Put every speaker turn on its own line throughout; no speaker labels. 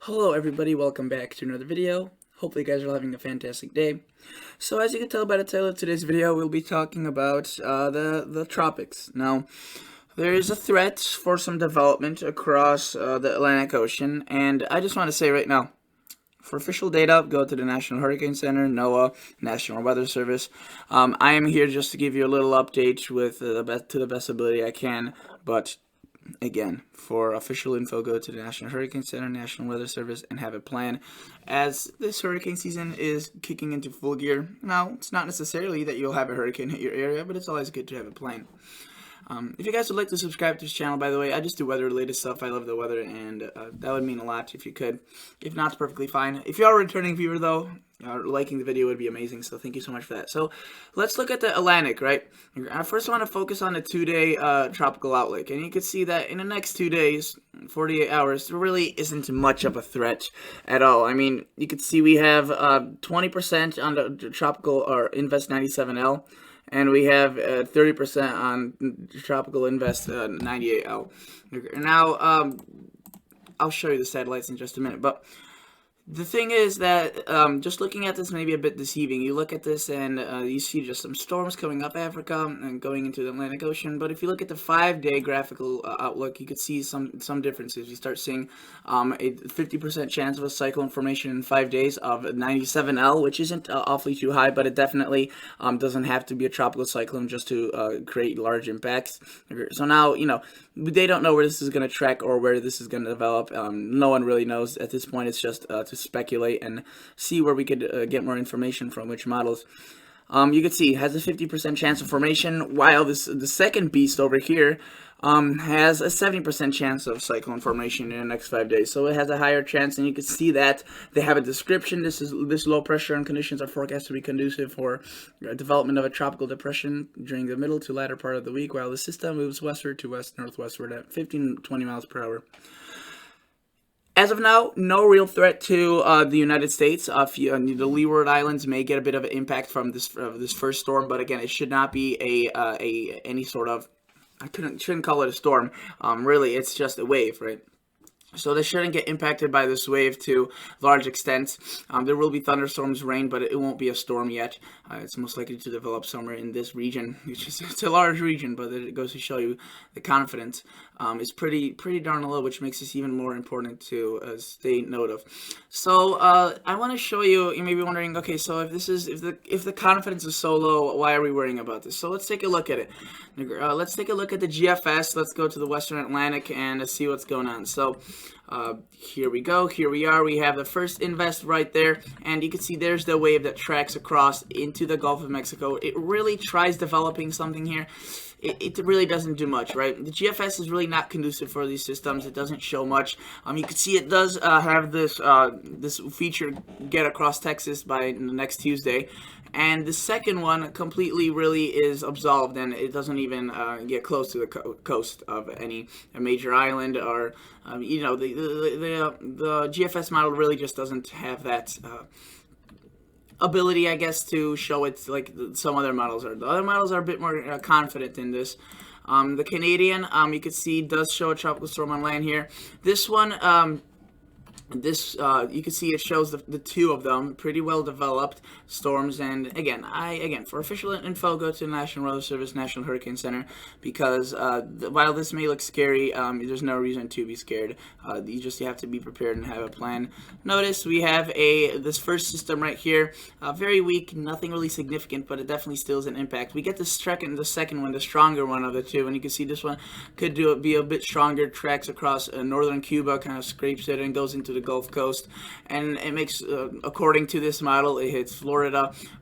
Hello everybody, welcome back to another video. Hopefully you guys are having a fantastic day. So as you can tell by the title of today's video, we'll be talking about the tropics. Now, there is a threat for some development across the Atlantic Ocean, and I just want to say right now, for official data, go to the National Hurricane Center, NOAA, National Weather Service. I am here just to give you a little update with to the best ability I can, but again, for official info, go to the National Hurricane Center, National Weather Service, and have a plan. As this hurricane season is kicking into full gear, now, it's not necessarily that you'll have a hurricane hit your area, but it's always good to have a plan. If you guys would like to subscribe to this channel, by the way, I just do weather-related stuff. I love the weather, and that would mean a lot if you could. If not, it's perfectly fine. If you are a returning viewer, though, liking the video would be amazing, so thank you so much for that. So, let's look at the Atlantic, right? I first want to focus on the 2-day tropical outlook, and you can see that in the next 2 days, 48 hours, there really isn't much of a threat at all. I mean, you can see we have 20% on the tropical, or Invest 97L, and we have 30% on Tropical Invest 98L. Now, I'll show you the satellites in just a minute, but the thing is that just looking at this may be a bit deceiving. You look at this and you see just some storms coming up Africa and going into the Atlantic Ocean. But if you look at the 5-day graphical outlook, you could see some differences. You start seeing a 50% chance of a cyclone formation in 5 days of 97L, which isn't awfully too high, but it definitely doesn't have to be a tropical cyclone just to create large impacts. So now, they don't know where this is going to track or where this is going to develop. No one really knows at this point. It's just to speculate and see where we could get more information from which models. You can see it has a 50% chance of formation, while the second beast over here has a 70% chance of cyclone formation in the next 5 days. So it has a higher chance, and you can see that they have a description. This low pressure and conditions are forecast to be conducive for development of a tropical depression during the middle to latter part of the week, while the system moves westward to west-northwestward at 15 to 20 miles per hour. As of now, no real threat to the United States. The Leeward Islands may get a bit of an impact from this first storm, but again, it should not be any sort of, shouldn't call it a storm. Really, it's just a wave, right? So they shouldn't get impacted by this wave to large extent. There will be thunderstorms, rain, but it won't be a storm yet. It's most likely to develop somewhere in this region, which is it's a large region, but it goes to show you the confidence is pretty darn low, which makes this even more important to stay note of. So I want to show you. You may be wondering, okay, so if the confidence is so low, why are we worrying about this? So let's take a look at it. Let's take a look at the GFS. Let's go to the Western Atlantic and see what's going on. So here we go. Here we are. We have the first invest right there, and you can see there's the wave that tracks across into the Gulf of Mexico. It really tries developing something here. It really doesn't do much, right? The GFS is really not conducive for these systems. It doesn't show much. You can see it does have this feature get across Texas by the next Tuesday, and the second one completely really is absolved, and it doesn't even get close to the coast of any major island, or the GFS model really just doesn't have that ability, I guess, to show it like some other models are. The other models are a bit more confident in this. The Canadian, you can see, does show a tropical storm on land here. This one, you can see it shows the two of them, pretty well developed storms. And again, for official info, go to the National Weather Service, National Hurricane Center, because while this may look scary, there's no reason to be scared. You have to be prepared and have a plan. Notice we have this first system right here, very weak, nothing really significant, but it definitely still is an impact. We get the second one, the stronger one of the two, and you can see this one could be a bit stronger, tracks across northern Cuba, kind of scrapes it and goes into the Gulf Coast, and it makes, according to this model, it hits Florida.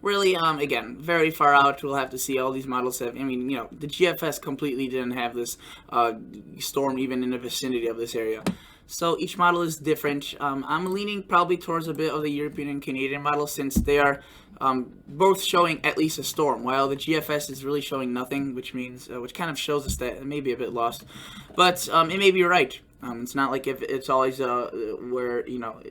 Really, again, very far out. We'll have to see. All these models have, the GFS completely didn't have this storm even in the vicinity of this area. So each model is different. I'm leaning probably towards a bit of the European and Canadian model, since they are both showing at least a storm, while the GFS is really showing nothing, which means which kind of shows us that it may be a bit lost. But it may be right. It's not like if it's always where,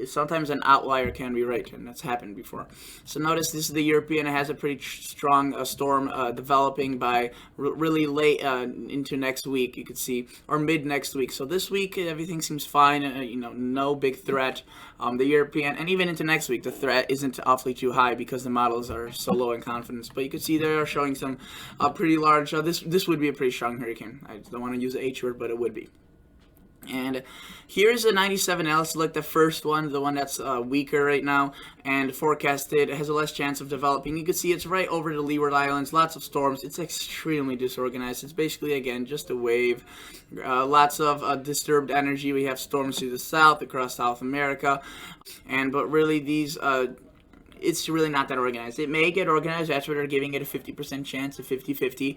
sometimes an outlier can be right, and that's happened before. So notice this is the European. It has a pretty strong storm developing by really late into next week, you could see, or mid next week. So this week everything seems fine, no big threat. The European, and even into next week, the threat isn't awfully too high because the models are so low in confidence. But you can see they are showing some pretty large, this would be a pretty strong hurricane. I don't want to use the H word, but it would be. And here's a 97L. Let's look at the first one, the one that's weaker right now, and forecasted. It has a less chance of developing. You can see it's right over the Leeward Islands. Lots of storms. It's extremely disorganized. It's basically, again, just a wave. Lots of disturbed energy. We have storms to the south, across South America, but really these it's really not that organized. It may get organized. That's why they're giving it a 50% chance, a 50-50.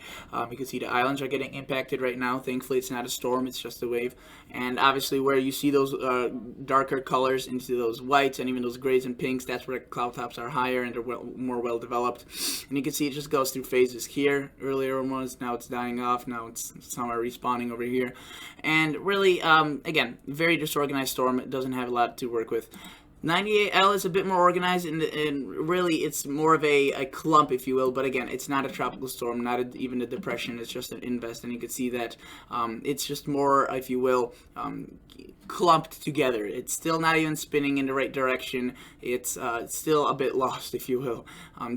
You can see the islands are getting impacted right now. Thankfully, it's not a storm. It's just a wave. And obviously, where you see those darker colors into those whites and even those grays and pinks, that's where the cloud tops are higher and they're more well-developed. And you can see it just goes through phases here. Earlier it was, now it's dying off. Now it's somewhere respawning over here. And really, again, very disorganized storm. It doesn't have a lot to work with. 98L is a bit more organized, and really it's more of a clump, if you will. But again, it's not a tropical storm, not even a depression. It's just an invest, and you can see that it's just more, if you will, clumped together. It's still not even spinning in the right direction. It's still a bit lost, if you will,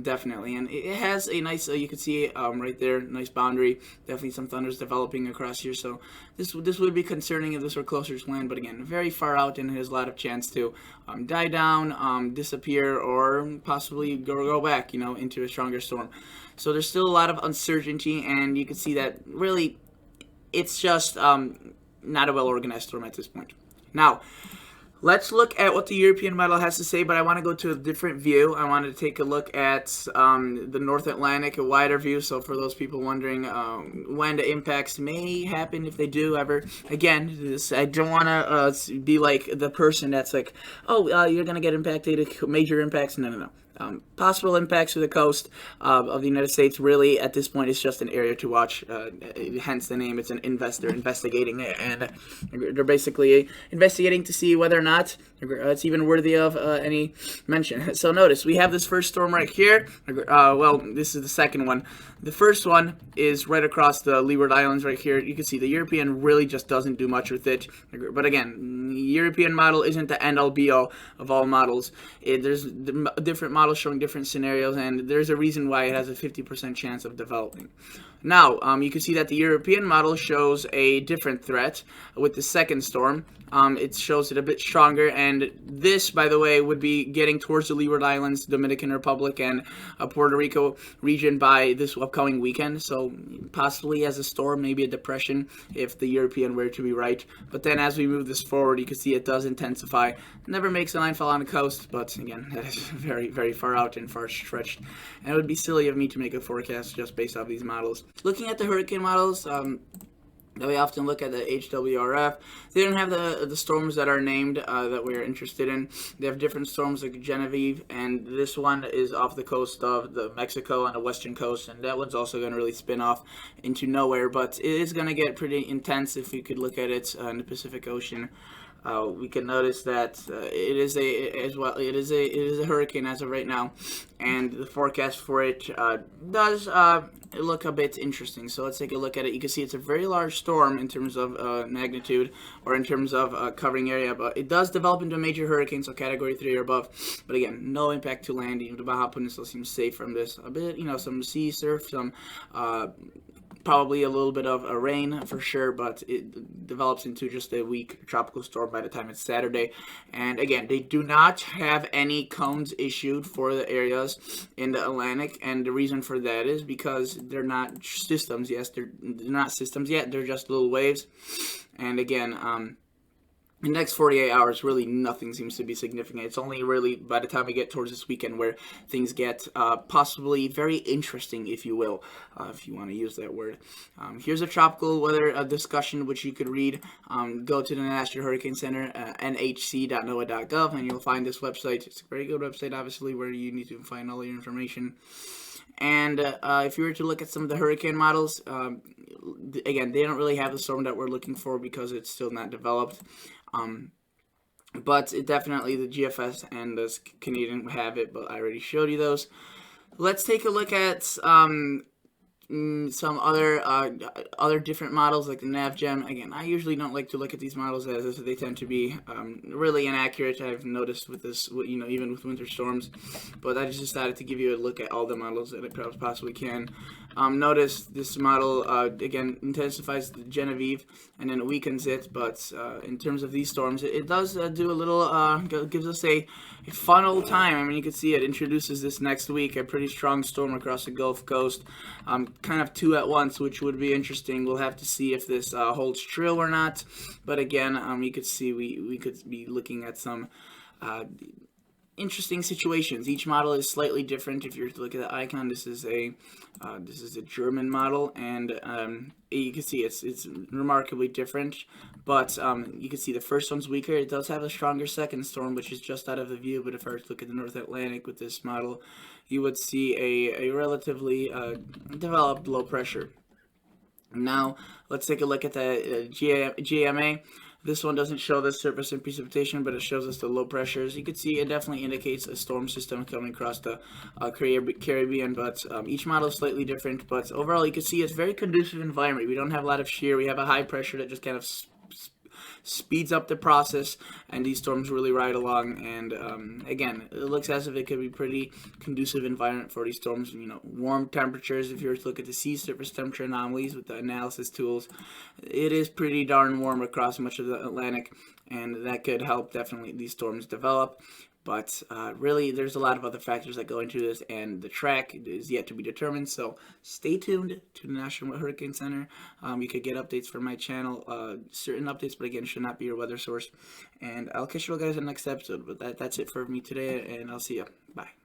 definitely. And it has a nice, you can see it right there, nice boundary. Definitely some thunders developing across here. So this would be concerning if this were closer to land. But again, very far out, and it has a lot of chance to die down, disappear, or possibly go back, into a stronger storm. So there's still a lot of uncertainty, and you can see that really it's just not a well-organized storm at this point. Now, let's look at what the European model has to say, but I want to go to a different view. I want to take a look at the North Atlantic, a wider view. So for those people wondering when the impacts may happen, if they do ever, again, I don't want to be like the person that's like, oh, you're going to get impacted, major impacts. No. Possible impacts to the coast of the United States. Really, at this point, it's just an area to watch. Hence the name. It's an investor investigating it, and they're basically investigating to see whether or not it's even worthy of any mention. So notice we have this first storm right here. Well, this is the second one. The first one is right across the Leeward Islands right here. You can see the European really just doesn't do much with it. But again, the European model isn't the end-all be-all of all models. There's different models showing different scenarios, and there's a reason why it has a 50% chance of developing. Now, you can see that the European model shows a different threat with the second storm. It shows it a bit stronger, and this, by the way, would be getting towards the Leeward Islands, Dominican Republic, and Puerto Rico region by this upcoming weekend. So possibly as a storm, maybe a depression if the European were to be right. But then as we move this forward, you can see it does intensify. Never makes a landfall on the coast, but again, that is very, very far out and far stretched. And it would be silly of me to make a forecast just based off these models. Looking at the hurricane models, that we often look at the HWRF. They don't have the storms that are named that we're interested in. They have different storms like Genevieve, and this one is off the coast of the Mexico on the western coast, and that one's also going to really spin off into nowhere, but it is going to get pretty intense if you could look at it in the Pacific Ocean. We can notice that it is a hurricane as of right now, and the forecast for it does look a bit interesting. So let's take a look at it. You can see it's a very large storm in terms of magnitude, or in terms of covering area, but it does develop into a major hurricane, so category 3 or above. But again, no impact to land. The Baja Peninsula seems safe from this. A bit, some sea surf, some probably a little bit of a rain for sure, but it develops into just a weak tropical storm by the time it's Saturday. And again, they do not have any cones issued for the areas in the Atlantic, and the reason for that is because they're not systems. Yes, they're not systems yet. They're just little waves. And again, the next 48 hours, really nothing seems to be significant. It's only really by the time we get towards this weekend where things get possibly very interesting, if you will, if you want to use that word. Here's a tropical weather discussion, which you could read. Go to the National Hurricane Center, nhc.noaa.gov, and you'll find this website. It's a very good website, obviously, where you need to find all your information. And if you were to look at some of the hurricane models, again, they don't really have the storm that we're looking for because it's still not developed. But it definitely, the GFS and the Canadian have it, but I already showed you those. Let's take a look at some other different models like the NavGem. Again, I usually don't like to look at these models as they tend to be really inaccurate. I've noticed with this, even with winter storms. But I just decided to give you a look at all the models that I possibly can. Notice this model again intensifies the Genevieve and then weakens it. But in terms of these storms, it does do a little gives us a fun old time. I mean, you can see it introduces this next week a pretty strong storm across the Gulf Coast. Kind of two at once, which would be interesting. We'll have to see if this holds true or not. But again, you could see we could be looking at some interesting situations. Each model is slightly different. If you look at the icon, this is a German model, and you can see it's remarkably different. But you can see the first one's weaker. It does have a stronger second storm, which is just out of the view. But if I were to look at the North Atlantic with this model, you would see a relatively developed low pressure. Now let's take a look at the GMA. This one doesn't show the surface and precipitation, but it shows us the low pressures. You can see it definitely indicates a storm system coming across the Caribbean, but each model is slightly different. But overall, you can see it's a very conducive environment. We don't have a lot of shear. We have a high pressure that just kind of speeds up the process, and these storms really ride along. And again, it looks as if it could be pretty conducive environment for these storms. Warm temperatures. If you were to look at the sea surface temperature anomalies with the analysis tools, it is pretty darn warm across much of the Atlantic, and that could help definitely these storms develop. But really, there's a lot of other factors that go into this, and the track is yet to be determined. So stay tuned to the National Hurricane Center. You could get updates from my channel, certain updates, but again, should not be your weather source. And I'll catch you guys in the next episode. But that's it for me today, and I'll see you. Bye.